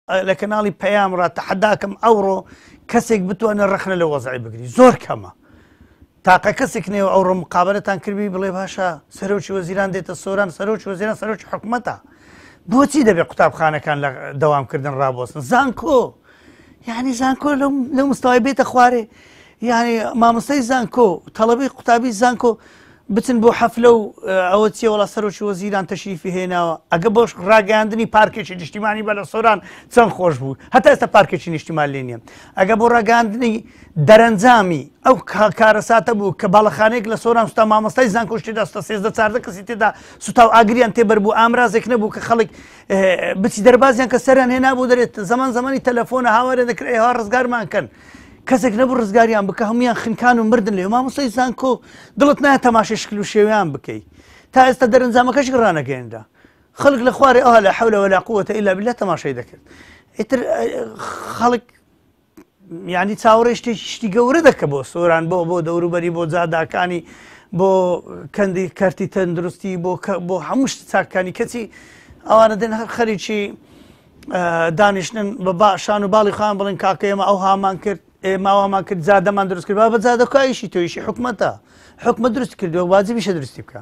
لە کەناڵی پەیام ڕاتەحەداکەم ئەوڕۆ کەسێک بتوانێت ڕەخنە لە وەزعی بگری زۆر کەمە. تاقە کەسێک نێوە ئەوڕۆ مقابلەتان کردی بڵێ باشە سەرۆکی وەزیران دێتە سۆران، سەرۆکی وەزیران سەرۆکی حکوومەتە. بۆچی دەبێت قوتابخانەکان لە دەوامکردن ڕابۆستن؟ زانکۆ یعنی زانکۆ لەو مستەوای بێتە خوارێ، یعنی مامۆستای زانکۆ تەڵەبەی قوتابی زانکۆ بچن بۆ حەفلە و ئەوە چیە وەڵا سەرۆکی وەزیران تەشریفی هێناوە ئەگە بۆش ڕاگەاندنی پارکێکی نیشتیمانی بە لە سۆران چەند خۆش بوو، هەتا ئێستا پارکێکی نیشتیمان لێ نییە. ئەگە بۆ ڕاگەاندنی دەرەنجامی ئەو کارەساتە بوو کە باڵەخانەیەک لە سۆران سوتا مامۆستای زانکۆ تێدا سوتا 13 کەسی تێدا سوتا و ئاگریان تێبەر بوو، ئامرازێک نەبوو کە خەڵک بچی دەربازیان کە سەریان هێنا بوو دەرێت زەمانی تەلەفۆنە هاوارێ دەکرێت ئێوە ڕزگارمان کەن. کەسێک نەبوو ڕزگاریان بکە، هەمویان خنکان و مردن لێ. مامۆستای زانکۆ دڵت نایە تەماشای شکل و شێویان بکەیت تا ئێستا دەرەنجامەکەش ڕانەگەێندا. خەڵک لە خوارێ ئەوە لا حەولە وەلا قووەتە ئیلا بالله تەماشای دەکرد. ئیتر خەڵک یعنی چاوەڕێی شتی گەورە دەکە بۆ سۆران، بۆ دەوروبەری، بۆ جاداکانی، بۆ کەندی کارتی تەندروستی، بۆ هەموو چاکانی کەچی ئەوانە دێن هەر خەریکی دانیشتن بە شان و باڵی خۆیان بڵێن کاکە ئێمە ئەو هامان کرد، ماوامان کرد، جادەمان دروست کرد. با بە جادەکایشی تۆیشی حکوومەتە، حکومەت دروست کردووە، واجبیشە دروستی بکە.